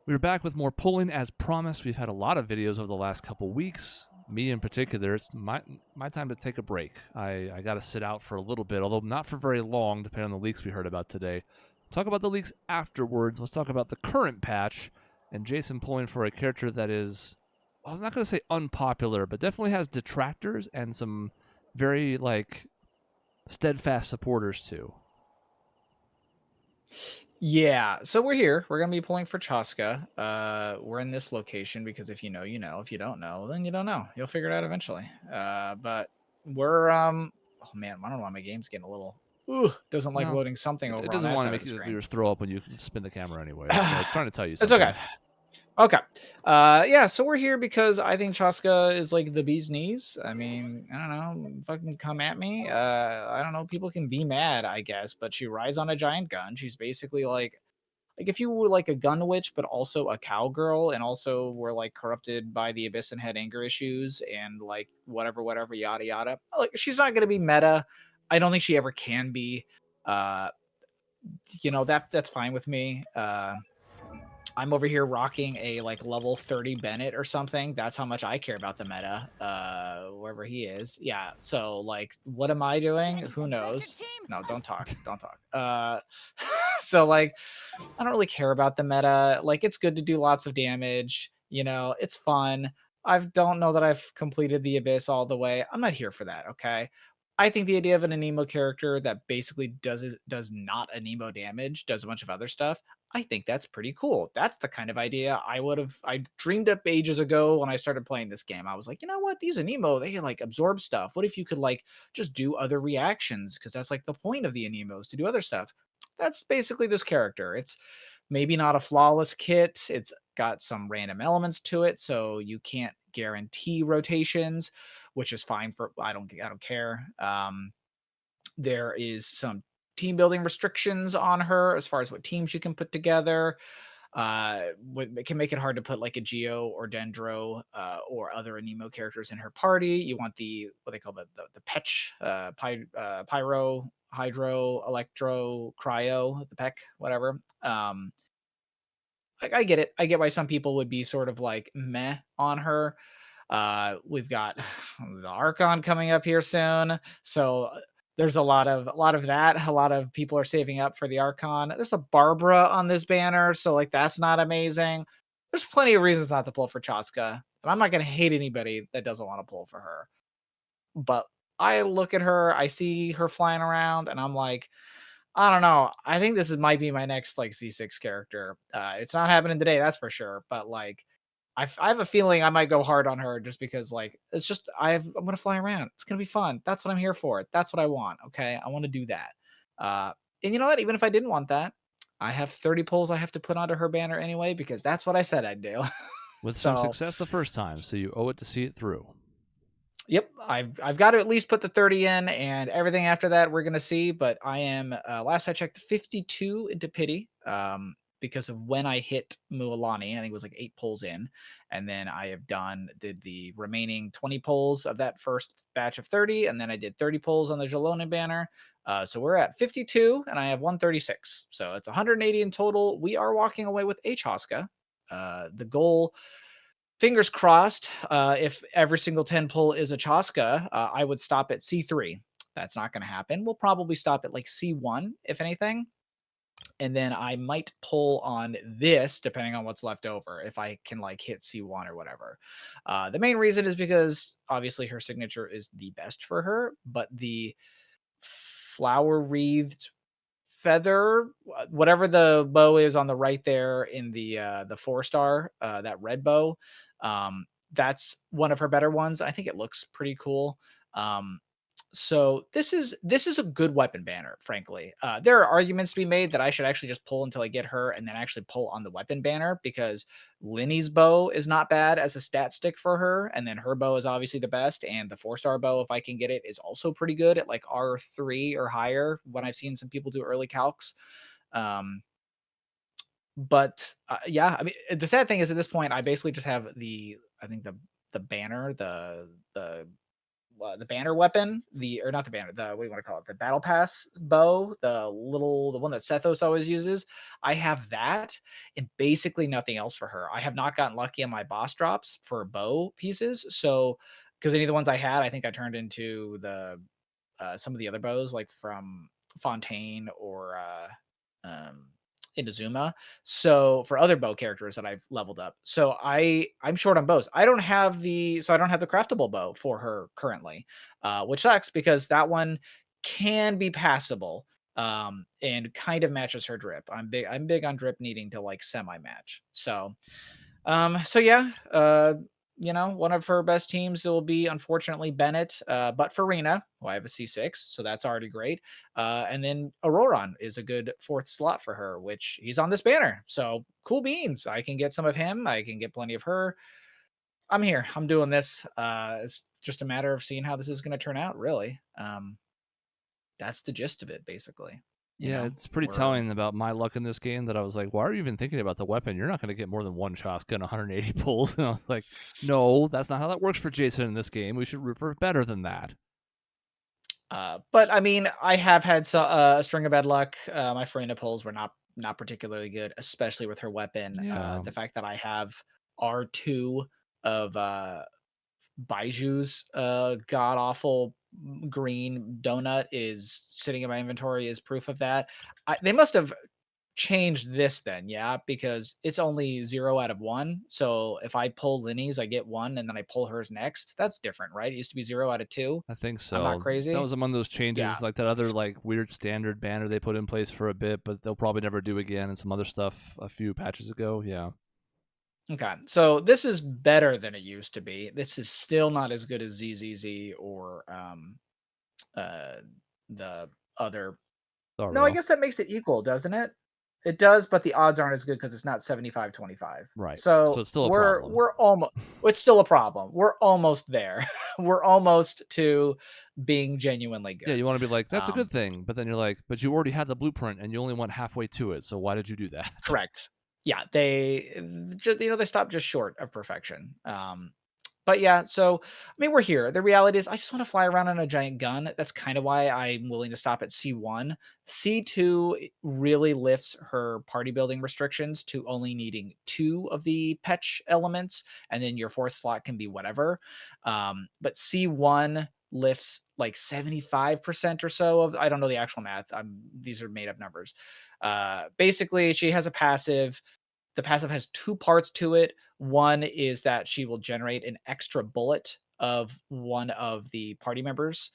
We're back with more polling as promised. We've had a lot of videos over the last couple weeks. Me in particular, it's my time to take a break. I got to sit out for a little bit, although not for very long, depending on the leaks we heard about today. Talk about the leaks afterwards. Let's talk about the current patch and Jason pulling for a character that is, I was not going to say unpopular, but definitely has detractors and some very steadfast supporters too. Yeah, so we're here. We're gonna be pulling for Chasca. We're in this location because if you know, you know. If you don't know, then you don't know. You'll figure it out eventually. But we're oh man, I don't know why my game's getting a little doesn't like No, loading something it over on doesn't that want to side of make the you screen. throw up when you spin the camera anyways, so it's trying to tell you It's okay. something. Okay. Yeah, so we're here because I think Chaska is like the bee's knees. I mean, I don't know, fucking come at me. I don't know, people can be mad, I guess, but she rides on a giant gun. She's basically like if you were like a gun witch, but also a cowgirl, and also were like corrupted by the abyss and had anger issues and like whatever, yada yada. Like she's not gonna be meta. I don't think she ever can be. Uh, that's fine with me. I'm over here rocking a like level 30 Bennett or something. That's how much I care about the meta, wherever he is. Yeah. So like what am I doing? Ready for Who adventure knows? team? No, don't talk. Don't talk. So like I don't really care about the meta. Like it's good to do lots of damage, it's fun. I don't know that I've completed the abyss all the way. I'm not here for that, okay? I think the idea of an anemo character that basically does not anemo damage, does a bunch of other stuff. I think that's pretty cool. That's the kind of idea I dreamed up ages ago when I started playing this game. I was like, you know what? These anemo, they can like absorb stuff. What if you could like just do other reactions? Because that's like the point of the anemos to do other stuff. That's basically this character. It's maybe not a flawless kit. It's got some random elements to it, so you can't guarantee rotations, which is fine for I don't care. There is some team building restrictions on her as far as what teams you can put together. It can make it hard to put like a Geo or Dendro or other Anemo characters in her party. You want the what they call the Petch, Pyro, Hydro, Electro, Cryo, the Peck, whatever. I get it. I get why some people would be sort of like meh on her. We've got the Archon coming up here soon, so there's a lot of that. A lot of people are saving up for the Archon. There's a Barbara on this banner, so like that's not amazing. There's plenty of reasons not to pull for Chaska, and I'm not gonna hate anybody that doesn't want to pull for her. But I look at her, I see her flying around, and I'm like, I don't know. I think might be my next like C6 character. It's not happening today, that's for sure. But like, I have a feeling I might go hard on her just because like it's just I'm gonna fly around. It's gonna be fun. That's what I'm here for. That's what I want. Okay, I want to do that. Uh, and you know what? Even if I didn't want that, I have 30 pulls I have to put onto her banner anyway because that's what I said I'd do. With some So success the first time, so you owe it to see it through. yep, I've got to at least put the 30 in, and everything after that we're gonna see. But I am last I checked 52 into pity, because of when I hit Mualani. I think it was like 8 pulls in, and then I have did the remaining 20 pulls of that first batch of 30, and then I did 30 pulls on the Jalona banner. So we're at 52, and I have 136. So it's 180 in total. We are walking away with a Chaska. The goal, fingers crossed, if every single 10 pull is a Chaska, I would stop at C3. That's not going to happen. We'll probably stop at like C1, if anything. And then I might pull on this, depending on what's left over, if I can like hit C1 or whatever. The main reason is because obviously her signature is the best for her, but the flower wreathed feather, whatever the bow is on the right there in the 4 star, that red bow, that's one of her better ones. I think it looks pretty cool. Um, so this is a good weapon banner, frankly. There are arguments to be made that I should actually just pull until I get her and then actually pull on the weapon banner because Linny's bow is not bad as a stat stick for her, and then her bow is obviously the best, and the 4 star bow, if I can get it, is also pretty good at like R3 or higher when I've seen some people do early calcs. Um, but yeah, I mean, the sad thing is at this point, I basically just have I think the banner, the the banner weapon, or not the banner, the, what do you want to call it? The battle pass bow, the one that Sethos always uses. I have that and basically nothing else for her. I have not gotten lucky on my boss drops for bow pieces. So, because any of the ones I had, I think I turned into some of the other bows, like from Fontaine or um, Inazuma. So for other bow characters that I've leveled up, so I'm short on bows. I don't have the craftable bow for her currently, which sucks because that one can be passable and kind of matches her drip. I'm big on drip needing to like semi match. So yeah, one of her best teams will be unfortunately Bennett, but for Rena, who I have a C6, so that's already great. And then Auroron is a good fourth slot for her, which he's on this banner. So cool beans. I can get some of him. I can get plenty of her. I'm here. I'm doing this. It's just a matter of seeing how this is going to turn out, really. That's the gist of it, basically. Yeah, it's pretty We're telling about my luck in this game that I was like, why are you even thinking about the weapon? You're not going to get more than one Chasca and 180 pulls. And I was like, no, that's not how that works for Jason in this game. We should root for better than that. But I mean, I have had a string of bad luck. My Farina pulls were not particularly good, especially with her weapon. Yeah, The fact that I have R2 of Baiju's god awful green donut is sitting in my inventory is proof of that. They must have changed this then, yeah, because it's only 0 out of 1. So if I pull Linny's, I get 1, and then I pull hers next. That's different, right? It used to be 0 out of 2. I think I'm not so. That crazy. was among those Yeah. changes, like that other like weird standard banner they put in place for a bit, but they'll probably never do again, and some other stuff a few patches ago. Yeah. Okay. So this is better than it used to be. This is still not as good as ZZZ or uh the other. No, I Sorrow. guess that makes it equal, doesn't it? It does, but the odds aren't as good because it's not 75-25. Right. So So it's still a problem. we're almost, it's still a problem. We're almost there. We're almost to being genuinely Yeah, good. you want to be like, that's a Um good thing, but then you're like, but you already had the blueprint and you only went halfway to it, so why did you do that? Correct. Yeah, they just, they stopped just short of perfection. But yeah, so I mean, we're here. The reality is, I just want to fly around on a giant gun. That's kind of why I'm willing to stop at C1. C2 really lifts her party building restrictions to only needing 2 of the petch elements, and then your fourth slot can be whatever. But C1 lifts like 75% or so of, I don't know the actual math. These are made up numbers. Basically, she has a passive. The passive has 2 parts to it. One is that she will generate an extra bullet of one of the party members.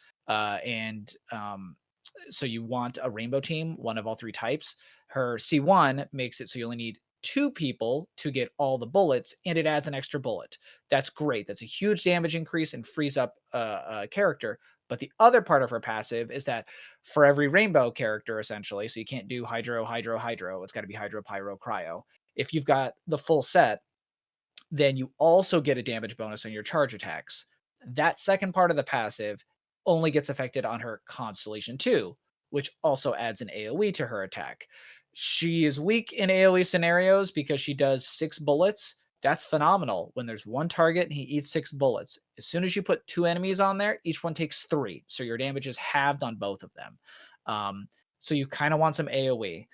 So you want a rainbow team, one of all 3 types. Her C1 makes it so you only need 2 people to get all the bullets, and it adds an extra bullet. That's great. That's a huge damage increase and frees up a character. But the other part of her passive is that for every rainbow character, essentially, so you can't do hydro, hydro, hydro. It's got to be hydro, pyro, cryo. If you've got the full set, then you also get a damage bonus on your charge attacks. That second part of the passive only gets affected on her Constellation 2, which also adds an AoE to her attack. She is weak in AoE scenarios because she does 6 bullets. That's phenomenal. When there's one target and he eats 6 bullets, as soon as you put 2 enemies on there, each one takes 3. So your damage is halved on both of them. So you kind of want some AoE.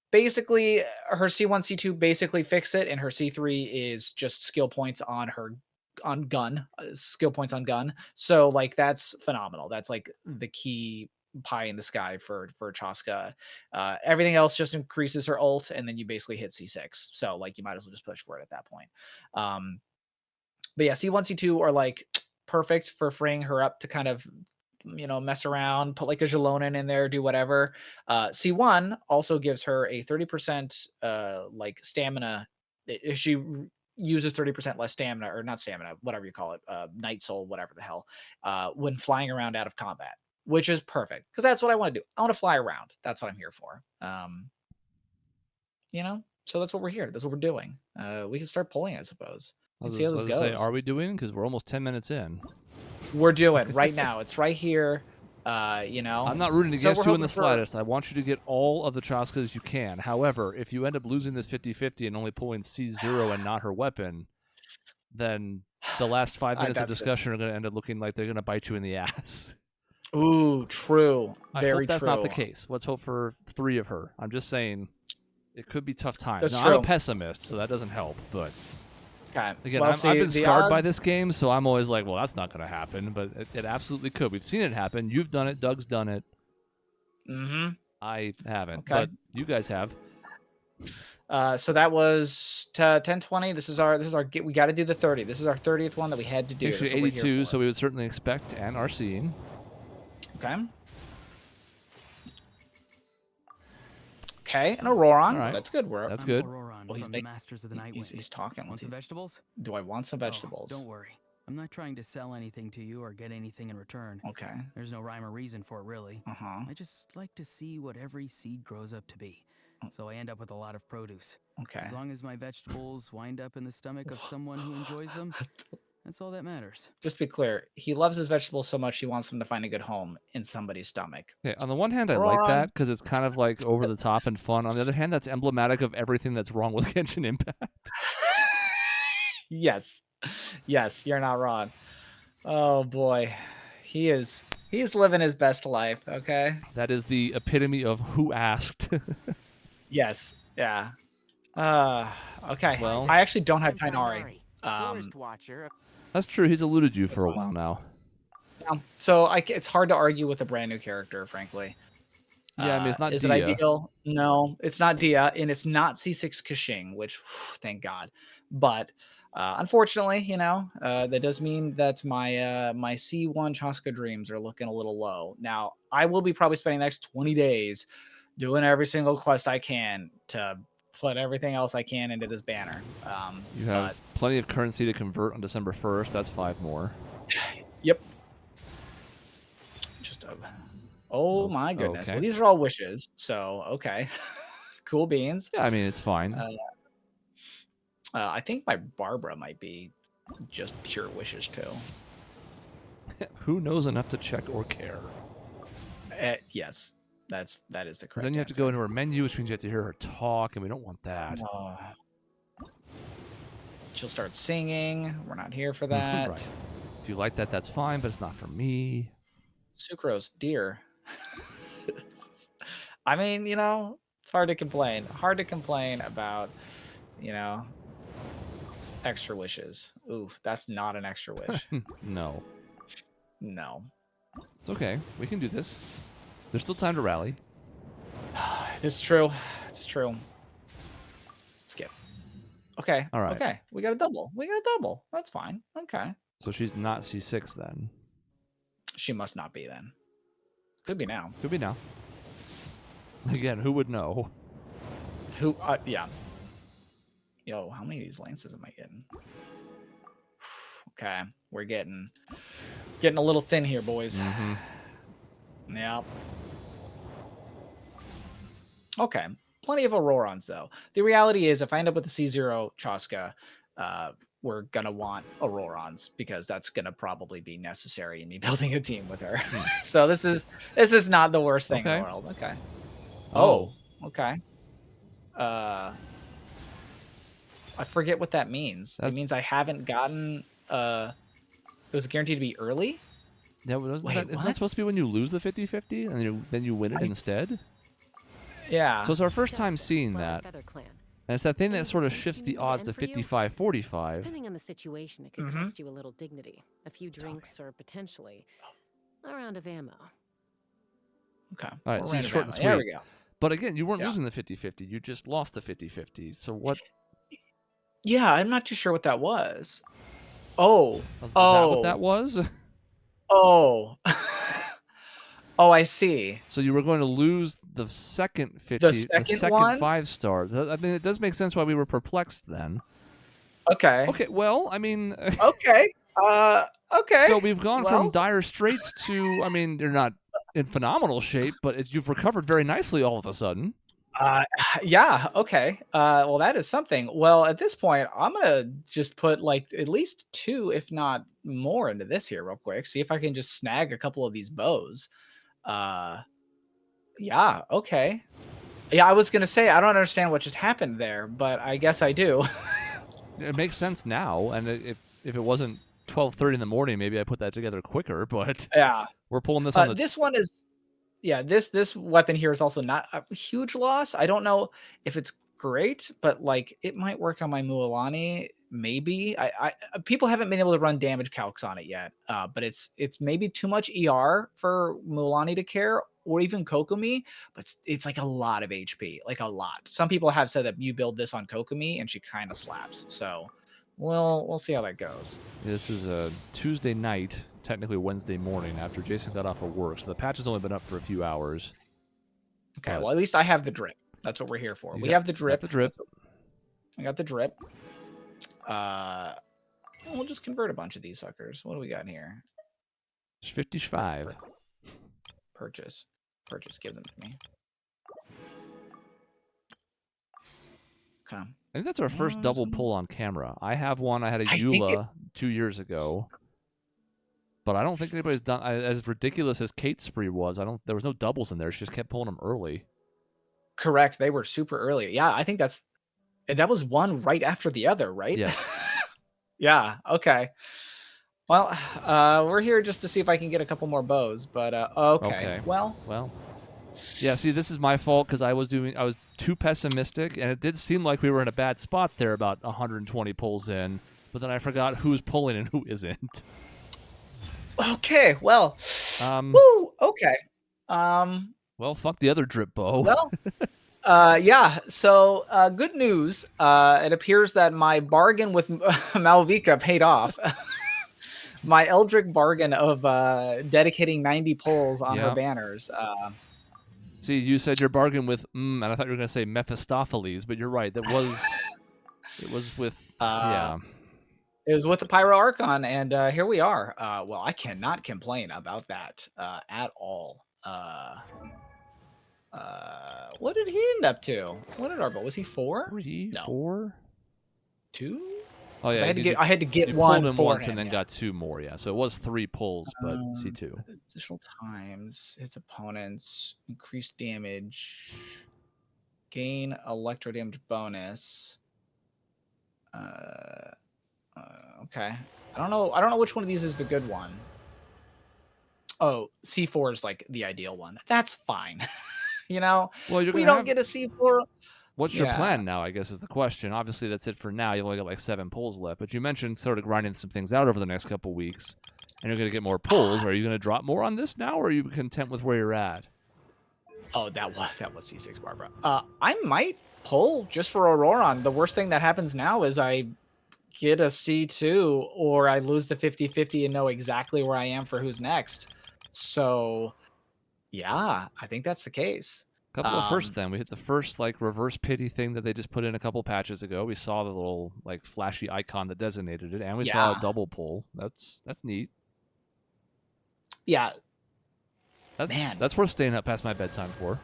Basically, her C1, C2 basically fix it, and her C3 is just skill points on her on gun, skill points on gun. So like that's phenomenal. That's like the key pie in the sky for Chasca. Everything else just increases her ult, and then you basically hit C6. So like you might as well just push for it at that point. Um, but yeah, C1, C2 are like perfect for freeing her up to kind of mess around, put like a Jalonin in there, do whatever. C1 also gives her a 30% like stamina. If she uses 30% less stamina, or not stamina, whatever you call it, night soul, whatever the hell, when flying around out of combat, which is perfect because that's what I want to do. I want to fly around. That's what I'm here for. So that's what we're here. That's what we're doing. We can start pulling, I suppose, I and was see how just this about to say, goes. are we doing? Because we're almost 10 minutes in. We're doing right now. It's right here. I'm not rooting So against we're you in the hoping for. slightest. I want you to get all of the Chascas you can. However, if you end up losing this 50-50 and only pulling C0 and not her weapon, then the last 5 minutes of That's discussion are going to end up looking like they're going to bite you in the ass. Ooh, true. I Very hope that's true. not the case. Let's hope for 3 of her. I'm just saying it could be tough times. That's Now, true. I'm a pessimist, so that doesn't help. But Okay. again, Well, I've see, been the scarred by odds- this game, so I'm always like, well, that's not going to happen. But it absolutely could. We've seen it happen. You've done it. Doug's done it. Mm-hmm. I haven't, Okay. but you guys have. So that was 10:20. This is our we got to do the 30. This is our 30th one that we had to do. Actually, That's what we're here 82, for. so we would certainly expect and are seeing. Okay. Okay, an Auroron. All right. That's good. That's I'm good. Auroron Well, he's from make- the Masters of the Night Wind. He's talking. Want Let's some see. vegetables? Do I want some vegetables? Oh, don't worry. I'm not trying to sell anything to you or get anything in return. Okay. There's no rhyme or reason for it, really. Uh-huh. I just like to see what every seed grows up to be. So I end up with a lot of produce. Okay. As long as my vegetables wind up in the stomach of someone who enjoys them, that's all that matters. Just to be clear, he loves his vegetables so much he wants them to find a good home in somebody's stomach. Okay, on the one hand, I like Auroron. that because it's kind of like over the top and fun. On the other hand, that's emblematic of everything that's wrong with Genshin Impact. Yes. Yes, you're not wrong. Oh boy. He's living his best life, okay? That is the epitome of who asked. Yes. Yeah. Okay. Well- I actually don't have I'm Tainari. Forest Watcher. That's true. He's eluded you for a That's while now. So it's hard to argue with a brand new character, frankly. Yeah, I mean, it's not Is Dia. it ideal? No, it's not Dia, and it's not C6 Kashing, which thank God. But unfortunately, that does mean that my C1 Chasca dreams are looking a little low. Now, I will be probably spending the next 20 days doing every single quest I can to put everything else I can into this banner. You have plenty of currency to convert on December 1st. That's 5 more. Yep. Just oh my goodness. okay. Well, these are all wishes, so okay. Cool beans. Yeah, I mean, it's fine. I think my Barbara might be just pure wishes too. Who knows enough to check or care? Yes, that is the correct. Because then you have to go into her menu, which means you have to hear her talk, and we don't want that. She'll start singing. We're not here for that. Right. If you like that, that's fine, but it's not for me. Sucrose, dear. I mean, it's hard to complain. Hard to complain about, extra wishes. Oof, that's not an extra wish. No. No. It's okay. We can do this. There's still time to rally. It's true. It's true. Skip. Okay. All right. Okay. We got a double. That's fine. Okay. So she's not C6 then. She must not be then. Could be now. Could be now. Again, who would know? Who? Yeah. Yo, how many of these lances am I getting? Okay, we're getting a little thin here, boys. Mm-hmm. Yep. Okay, plenty of Aurorons though. The reality is, if I end up with the C0 Chasca, we're gonna want Aurorons because that's gonna probably be necessary in me building a team with her. So this is not the worst thing in Okay. the world. Okay. Oh. Okay. I forget what that means. That's- It means I haven't gotten. It was guaranteed to be early. Yeah, isn't Wait, that what? supposed to be when you lose the 50-50 and then you win it instead? Yeah. So it's our first time Chasca, seeing Black that. Feather Clan. And it's that thing that Is sort of this shifts the continuing to odds to end for you? 55-45. Depending on the situation, it could Mhm. cost you a little dignity, a few drinks, or potentially a round of ammo. Okay. All right, We're see, random short and ammo. There sweet. we go. But again, you weren't Yeah. losing the 50-50. You just lost the 50-50. So what? Yeah, I'm not too sure what that was. Oh. Is that what that was? Oh. Oh, I see. So you were going to lose the second 50, The second one? 5-star. I mean, it does make sense why we were perplexed then. Okay. Okay, well, I mean, Okay. Okay. so we've gone well. from dire straits to, I mean, you're not in phenomenal shape, but you've recovered very nicely all of a sudden. Yeah. Okay. Well, that is something. Well, at this point, I'm gonna just put like at least 2, if not more, into this here real quick. See if I can just snag a couple of these bows. Yeah. Okay. Yeah, I was gonna say I don't understand what just happened there, but I guess I do. It makes sense now, and if it wasn't 12:30 in the morning, maybe I put that together quicker. But Yeah. we're pulling this on the. This one is, yeah, this weapon here is also not a huge loss. I don't know if it's great, but like it might work on my Mualani. Maybe people haven't been able to run damage calcs on it yet. But it's maybe too much ER for Mualani to care, or even Kokomi. But it's like a lot of HP, like a lot. Some people have said that you build this on Kokomi and she kind of slaps. So we'll see how that goes. This is a Tuesday night, technically Wednesday morning after Jason got off of work, so the patch has only been up for a few hours. Okay, But well, at least I have the drip. That's what we're here for. We have the drip. Got the drip. I got the drip. We'll just convert a bunch of these suckers. What do we got in here? It's 55. Purchase. Give them to me. Okay. I think that's our first double pull on camera. I have one. I had a Eula 2 years ago. But I don't think anybody's done as ridiculous as Kate's spree was. There was no doubles in there. She just kept pulling them early. Correct. They were super early. Yeah, I think that was one right after the other, right? Yeah. Yeah. Okay. Well, we're here just to see if I can get a couple more bows, but okay. Well. Yeah, see, this is my fault because I was too pessimistic, and it did seem like we were in a bad spot there about 120 pulls in, but then I forgot who's pulling and who isn't. Okay, well. Woo, okay. Well, fuck the other drip bow. Well, yeah. So, good news. It appears that my bargain with Malvika paid off. My Eldrick bargain of dedicating 90 pulls on her banners. See, you said your bargain with and I thought you were going to say Mephistopheles, but you're right. It was with yeah. It was with the Pyro Archon, and here we are. Well, I cannot complain about that at all. What did he end up to? What did Arbo? Was he 4? 3, no. 4, 2. Oh yeah, I had to get you one pulled him for once him, and then got 2 more. Yeah, so it was 3 pulls, but C2. Additional times its opponents increased damage, gain electro damage bonus. Okay. I don't know which one of these is the good one. Oh, C4 is like the ideal one. That's fine. You know, well, we don't get a C4. What's your plan now, I guess, is the question. Obviously, that's it for now. You've only got like 7 pulls left. But you mentioned sort of grinding some things out over the next couple weeks, and you're going to get more pulls. Are you going to drop more on this now, or are you content with where you're at? Oh, that was C6 Barbara. I might pull just for Auroron. The worst thing that happens now is I get a C2 or I lose the 50-50 and know exactly where I am for who's next. So, yeah, I think that's the case. Couple of firsts then. We hit the first like reverse pity thing that they just put in a couple patches ago. We saw the little like flashy icon that designated it, and we saw a double pull. That's neat. Yeah. That's worth staying up past my bedtime for.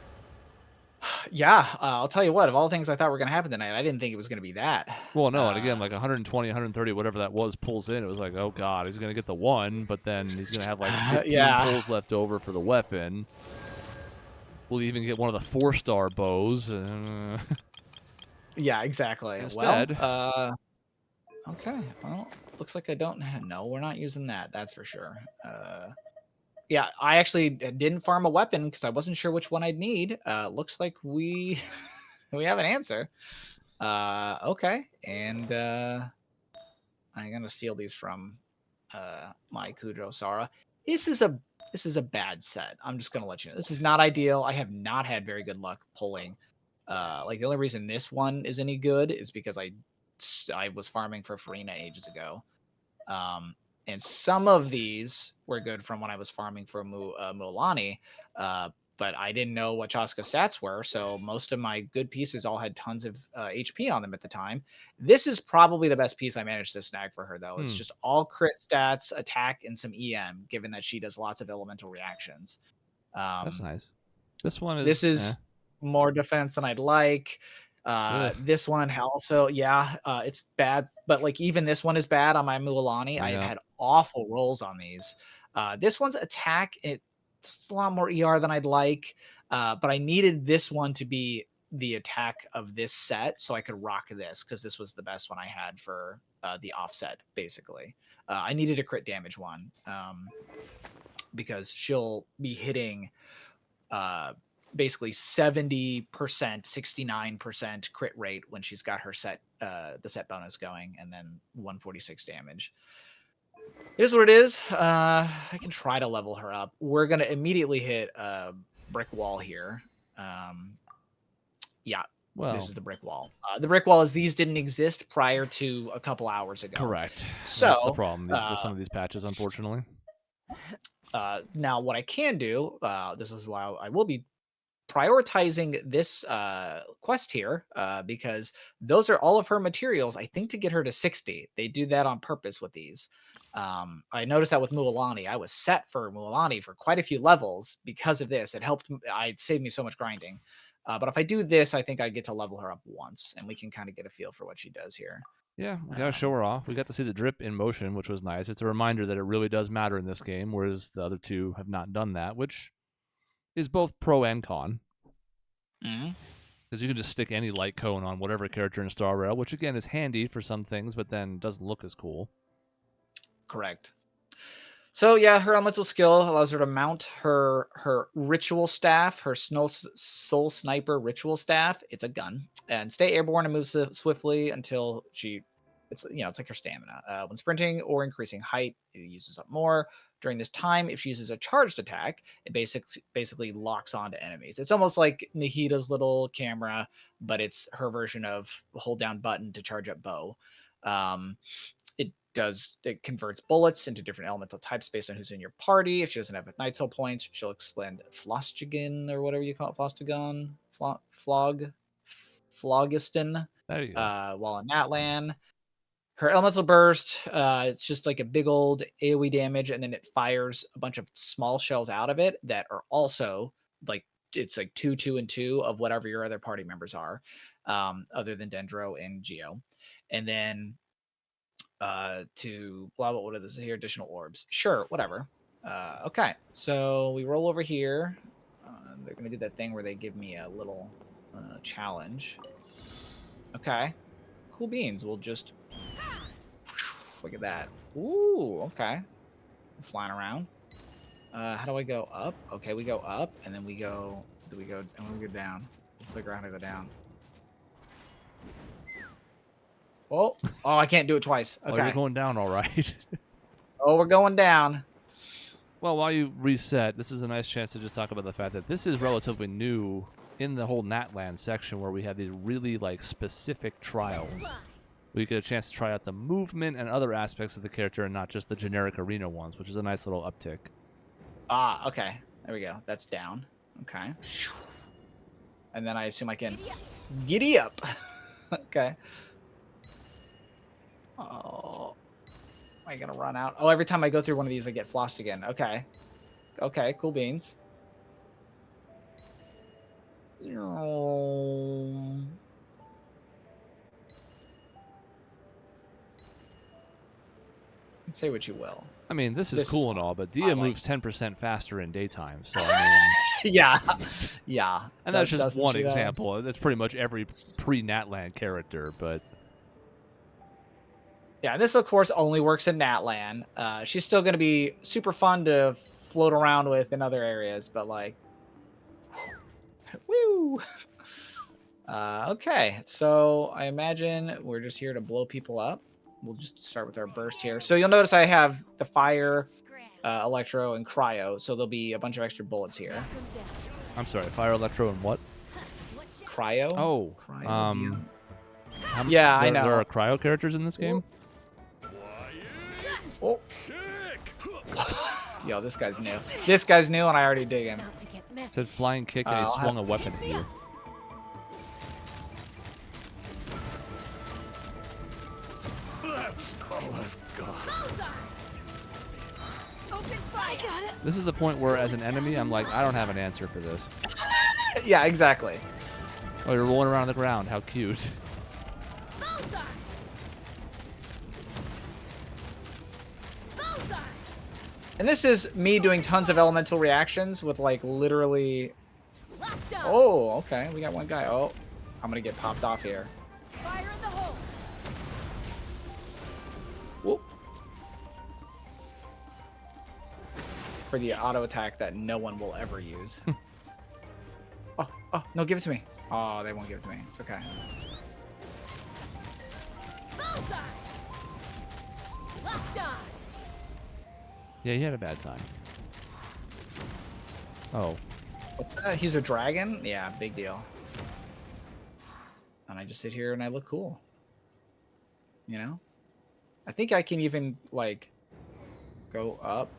Yeah, I'll tell you what, of all the things I thought were going to happen tonight, I didn't think it was going to be that. Well, no, and again, like 120, 130, whatever that was, pulls in. It was like, oh, God, he's going to get the 1, but then he's going to have like 15 pulls left over for the weapon. We'll even get one of the 4-star bows. Yeah, exactly. Instead. Well, okay, well, looks like I don't... No, we're not using that, that's for sure. Yeah, I actually didn't farm a weapon because I wasn't sure which one I'd need. Looks like we have an answer. Okay, and I'm gonna steal these from my Kudro Sara. This is a bad set. I'm just gonna let you know. This is not ideal. I have not had very good luck pulling. Like the only reason this one is any good is because I was farming for Farina ages ago. And some of these were good from when I was farming for Mualani, but I didn't know what Chasca stats were, so most of my good pieces all had tons of HP on them at the time. This is probably the best piece I managed to snag for her, though. It's just all crit stats, attack, and some EM, given that she does lots of elemental reactions. That's nice. This is more defense than I'd like. This one also, it's bad, but like even this one is bad on my Mualani. I've had awful rolls on these. This one's attack, it's a lot more ER than I'd like, but I needed this one to be the attack of this set so I could rock this, because this was the best one I had for the offset, basically. I needed a crit damage one, because she'll be hitting basically 70%, 69% crit rate when she's got her set, the set bonus going, and then 146 damage. It is what it is. I can try to level her up. We're going to immediately hit a brick wall here. Yeah, Well, this is the brick wall. The brick wall is these didn't exist prior to a couple hours ago. correct. So That's the problem with some of these patches, unfortunately. now what I can do, this is why I will be prioritizing this quest here, because those are all of her materials, I think, to get her to 60. They do that on purpose with these. I noticed that with Mualani. I was set for Mualani for quite a few levels because of this. It helped. It saved me so much grinding. But if I do this, I think I get to level her up once, and we can kind of get a feel for what she does here. Yeah, we got to show her off. We got to see the drip in motion, which was nice. It's a reminder that it really does matter in this game, whereas the other two have not done that, which is both pro and con. Because you can just stick any light cone on whatever character in Star Rail, which again is handy for some things, but then doesn't look as cool. Correct. So yeah, her elemental skill allows her to mount her ritual staff, her soul sniper ritual staff. It's a gun, and stay airborne and move swiftly until it's like her stamina. When sprinting or increasing height, it uses up more. During this time, if she uses a charged attack, it basically locks onto enemies. It's almost like Nahita's little camera, but it's her version of hold down button to charge up bow. It converts bullets into different elemental types based on who's in your party. If she doesn't have Night Soul points, she'll expend Phlogistigan, or whatever you call it, Phlogiston, There you go. while in Natlan. Her elemental burst, it's just like a big old AoE damage, and then it fires a bunch of small shells out of it that are also like, it's like 2, 2, and 2 of whatever your other party members are, other than Dendro and Geo. And then to blah, blah, what are this here? Additional orbs. Sure, whatever. Okay, so we roll over here. They're going to do that thing where they give me a little challenge. Okay, cool beans. We'll just look at that. Ooh, okay. Flying around. How do I go up? Okay, we go up, and then we go. And we go down. We'll figure out how to go down. Oh, I can't do it twice. Okay. Oh, you're going down all right. Oh, we're going down. Well, while you reset, this is a nice chance to just talk about the fact that this is relatively new in the whole Natland section, where we have these really specific trials. We get a chance to try out the movement and other aspects of the character, and not just the generic arena ones, which is a nice little uptick. Ah, okay. There we go. That's down. Okay. And then I assume I can giddy up. Okay. Oh, am I gonna run out? Oh, every time I go through one of these, I get flossed again. Okay. Okay, cool beans. Say what you will. I mean, this is cool and all, but Dia moves 10% faster in daytime, so I mean... yeah. And that's just one example. That's pretty much every pre-Natland character, but... Yeah, this, of course, only works in Natlan. She's still going to be super fun to float around with in other areas, but, woo! Okay, so I imagine we're just here to blow people up. We'll just start with our burst here. So you'll notice I have the fire, electro, and cryo, so there'll be a bunch of extra bullets here. I'm sorry, fire, electro, and what? Cryo? Oh, cryo, yeah, I know. There are cryo characters in this game? Oh. Yo, this guy's new. This guy's new, and I already dig him. It said flying kick, and he swung a weapon at you. This is the point where, as an enemy, I'm like, I don't have an answer for this. Yeah, exactly. Oh, you're rolling around on the ground. How cute. And this is me doing tons of elemental reactions with, literally... Oh, okay. We got one guy. Oh, I'm gonna get popped off here. Fire in the hole. Whoop. For the auto attack that no one will ever use. Oh, no, give it to me. Oh, they won't give it to me. It's okay. Bullseye. Locked on. Yeah, he had a bad time. Oh. What's that? He's a dragon? Yeah, big deal. And I just sit here and I look cool. You know? I think I can even, like, go up.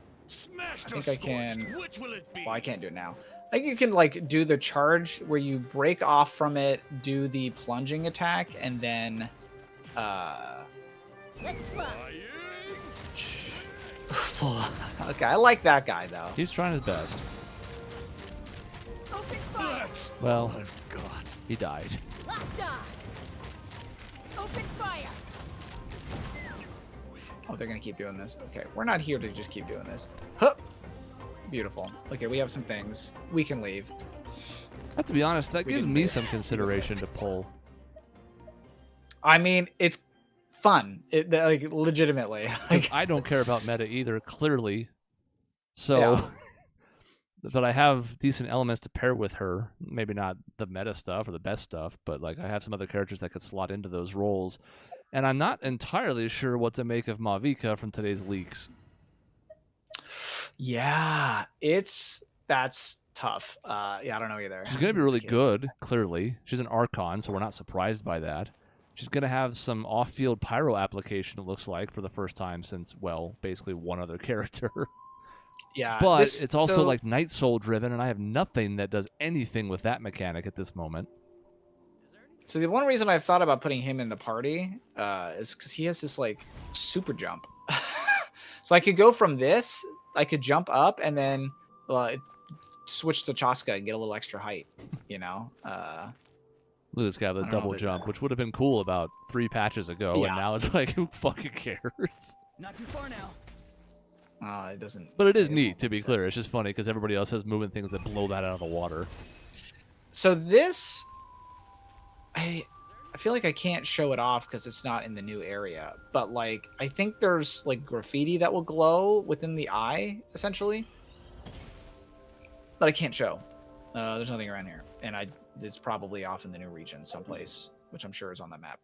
I think I can... Which will it be? Well, I can't do it now. I think you can, like, do the charge where you break off from it, do the plunging attack, and then... Let's fly. Okay, I like that guy, though. He's trying his best. Open fire. Well, I've got. he died. Locked on. Open fire. Oh, they're gonna keep doing this. Okay, we're not here to just keep doing this. Huh. Beautiful. Okay, we have some things. We can leave. To be honest, that We gives didn't me do- some consideration to pull. I mean, it's fun. Like, legitimately. 'Cause Like, I don't care about meta either, clearly. So, Yeah. but I have decent elements to pair with her. Maybe not the meta stuff or the best stuff, but like I have some other characters that could slot into those roles. And I'm not entirely sure what to make of Mavica from today's leaks. yeah, that's tough. Yeah, I don't know either. She's going to be This really kid. good, clearly. She's an Archon, so we're not surprised by that. She's going to have some off-field pyro application, it looks like, for the first time since, well, basically one other character. Yeah, But this- it's also so- like Night Soul driven, and I have nothing that does anything with that mechanic at this moment. So the one reason I've thought about putting him in the party is because he has this like super jump. So I could go from this, I could jump up and then switch to Chasca and get a little extra height. You know. Look at this guy with a I don't know double if it- jump, which would have been cool about 3 patches ago, Yeah. and now it's like, who fucking cares? Not too far now. It doesn't. But it is won't neat, to be make clear. It's just funny because everybody else has moving things that blow that out of the water. So this, I feel like I can't show it off because it's not in the new area. But like, I think there's like graffiti that will glow within the eye, essentially. But I can't show. There's nothing around here, and it's probably off in the new region someplace, which I'm sure is on the map.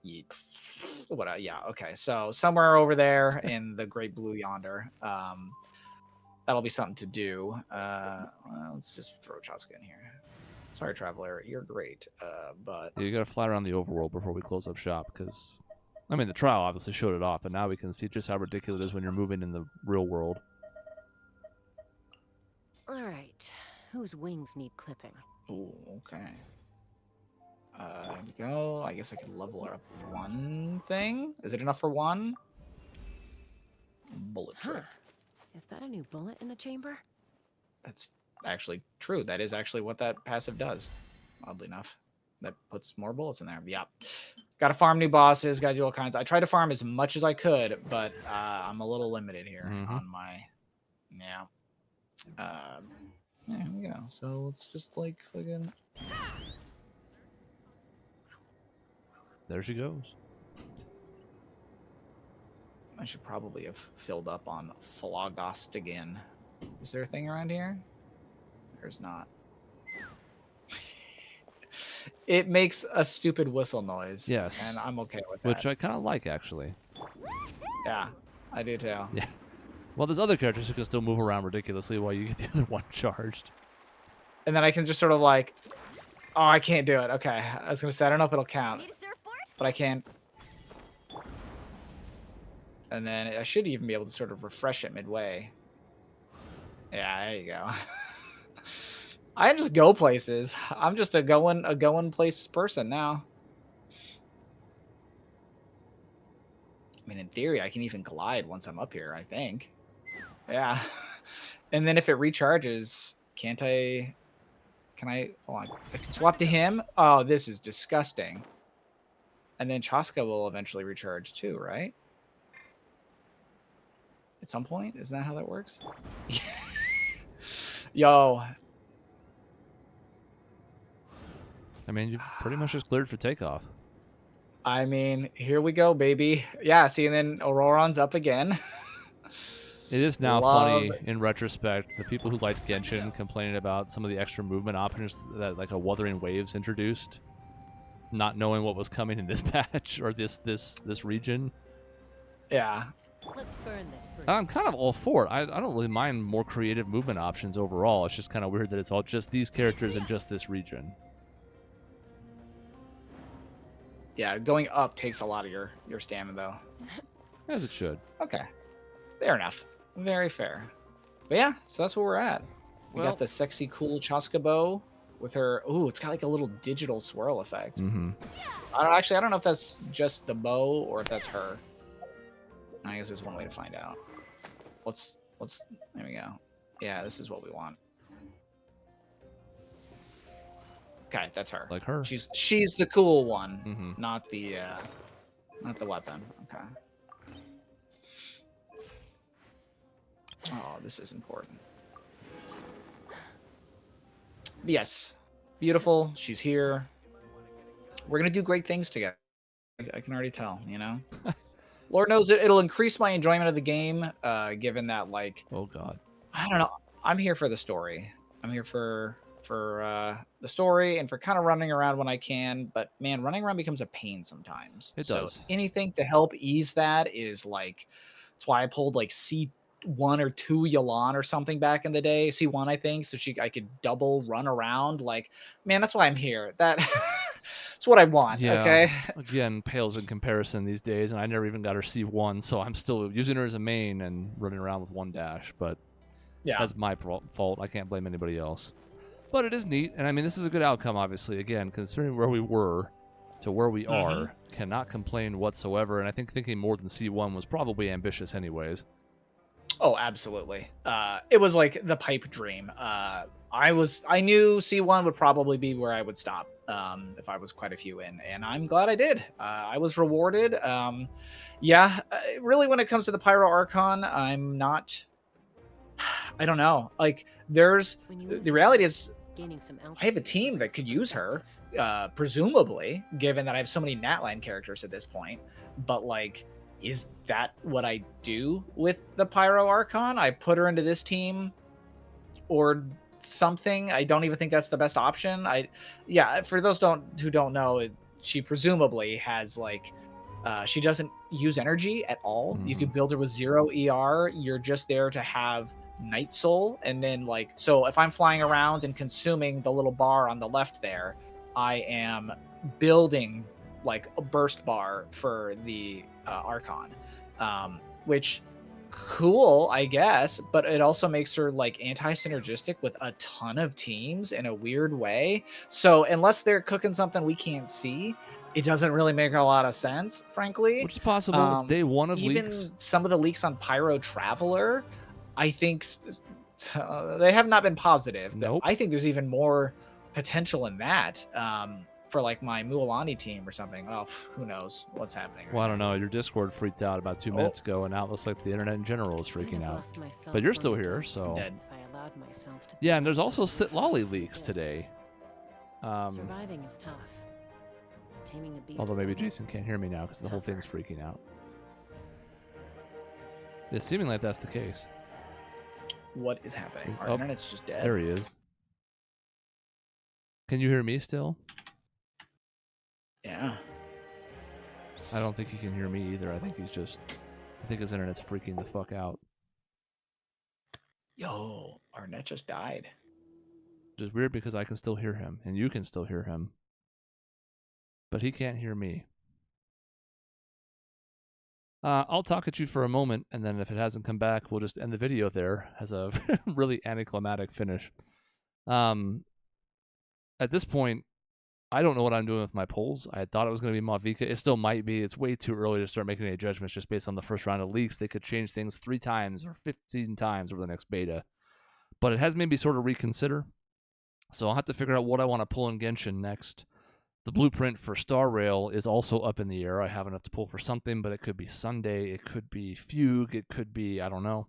What? Yeah. Okay. So somewhere over there in the great blue yonder. That'll be something to do. Well, let's just throw Chasca in here. Sorry, Traveler, you're great, but You gotta fly around the overworld before we close up shop, because, I mean, the trial obviously showed it off, but now we can see just how ridiculous it is when you're moving in the real world. All right. Whose wings need clipping? ooh, okay. There we go. I guess I could level up one thing. Is it enough for one? Bullet trick. Is that a new bullet in the chamber? That's actually true. That is actually what that passive does. Oddly enough, that puts more bullets in there. Yeah. Got to farm new bosses. Got to do all kinds. I tried to farm as much as I could, but I'm a little limited here on my. Yeah. Yeah, here we go. So let's just like fucking. There she goes. I should probably have filled up on Phlogost again. Is there a thing around here? There's not. It makes a stupid whistle noise. Yes. And I'm okay with that. Which I kind of like, actually. Yeah, I do too. Yeah. Well, there's other characters who can still move around ridiculously while you get the other one charged. And then I can just sort of like, oh, I can't do it. Okay, I was gonna say I don't know if it'll count, Need a surfboard? but I can. And then I should even be able to sort of refresh it midway. Yeah, there you go. I just go places. I'm just a going place person now. I mean, in theory, I can even glide once I'm up here, I think. Yeah. And then if it recharges, can't I... Can I... Hold on. I can swap to him? Oh, this is disgusting. And then Chasca will eventually recharge too, right? At some point? Isn't that how that works? Yo. I mean, you've pretty much just cleared for takeoff. I mean, here we go, baby. Yeah, see, and then Auroron's up again. It is now Love. funny in retrospect. The people who liked Genshin complaining about some of the extra movement options that like a Wuthering Waves introduced, not knowing what was coming in this patch or this region. Yeah. Let's burn this bridge. I'm kind of all for it. I don't really mind more creative movement options overall. It's just kind of weird that it's all just these characters and just this region. Yeah, going up takes a lot of your stamina, though. As it should. Okay. Fair enough. Very fair. But yeah, so that's where we're at. We Well- got the sexy, cool Chasca bow with her. Ooh, it's got like a little digital swirl effect. Mm-hmm. I don't know if that's just the bow or if that's her. I guess there's one way to find out. Let's there we go. Yeah, this is what we want. Okay, that's her. Like her. She's the cool one, Mm-hmm. not the weapon. Okay. Oh, this is important. Yes. Beautiful. She's here. We're gonna do great things together. I can already tell, you know? Lord knows it'll increase my enjoyment of the game, given that, like, Oh god. I don't know. I'm here for the story. I'm here for the story and for kind of running around when I can. But man, running around becomes a pain sometimes. It So does. anything to help ease that is like. That's why I pulled like C1 or 2 Yalan or something back in the day. C1, I think, so I could double run around. Like, man, that's why I'm here. That's what I want. Yeah. Okay. Again, pales in comparison these days, and I never even got her C1, so I'm still using her as a main and running around with 1 dash. But Yeah. that's my fault. I can't blame anybody else. But it is neat, and I mean, this is a good outcome, obviously. Again, considering where we were to where we are, cannot complain whatsoever. And I think thinking more than C1 was probably ambitious, anyways. Oh, absolutely. It was like the pipe dream. I knew C1 would probably be where I would stop if I was quite a few in, and I'm glad I did. I was rewarded. Really, when it comes to the Pyro Archon, I'm not. I don't know. Like, the reality is, Gaining some I have a team that could use her, presumably, given that I have so many Natline characters at this point. But like, is that what I do with the Pyro Archon? I put her into this team or something. I don't even think that's the best option. For those who don't know, she presumably has like she doesn't use energy at all. You could build her with 0 ER. You're just there to have Night Soul, and then like, so if I'm flying around and consuming the little bar on the left there, I am building like a burst bar for the Archon, which cool, I guess, but it also makes her like anti-synergistic with a ton of teams in a weird way. So unless they're cooking something we can't see, it doesn't really make a lot of sense, frankly. Which is possible. It's day 1 of even leaks. some of the leaks on Pyro Traveler, I think they have not been positive. Nope. I think there's even more potential in that for like my Mualani team or something. Oh, who knows what's happening. Well, I don't know. Your Discord freaked out about 2 minutes ago, and now it looks like the internet in general is freaking out. But you're still here, so. Dead. Yeah, and there's also Sit Lolly leaks today. Surviving is tough. Taming a beast Although maybe without Jason can't hear me now because is the whole tougher. thing's freaking out. It's seeming like that's the case. What is happening? Our Oh, internet's just dead. There he is. Can you hear me still? Yeah. I don't think he can hear me either. I think his internet's freaking the fuck out. Yo, our net just died. Which is weird because I can still hear him, and you can still hear him. But he can't hear me. I'll talk at you for a moment, and then if it hasn't come back, we'll just end the video there as a really anticlimactic finish. At this point, I don't know what I'm doing with my polls. I thought it was going to be Mavica. It still might be. It's way too early to start making any judgments just based on the first round of leaks. They could change things 3 times or 15 times over the next beta. But it has made me sort of reconsider. So I'll have to figure out what I want to pull in Genshin next. The blueprint for Star Rail is also up in the air. I have enough to pull for something, but it could be Sunday. It could be Fugue. It could be, I don't know.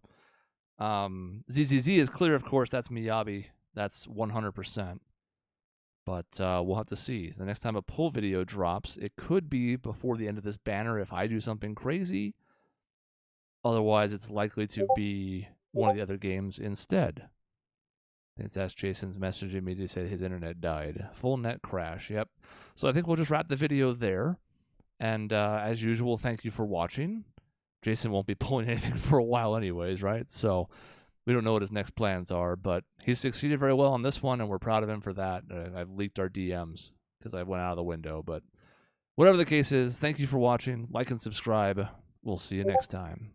ZZZ is clear, of course. That's Miyabi. That's 100%. But we'll have to see. The next time a pull video drops, it could be before the end of this banner if I do something crazy. Otherwise, it's likely to be one of the other games instead. That's Jason's messaging me to say his internet died. Full net crash, yep. So I think we'll just wrap the video there. And as usual, thank you for watching. Jason won't be pulling anything for a while anyways, right? So we don't know what his next plans are, but he succeeded very well on this one, and we're proud of him for that. I've leaked our DMs because I went out of the window. But whatever the case is, thank you for watching. Like and subscribe. We'll see you next time.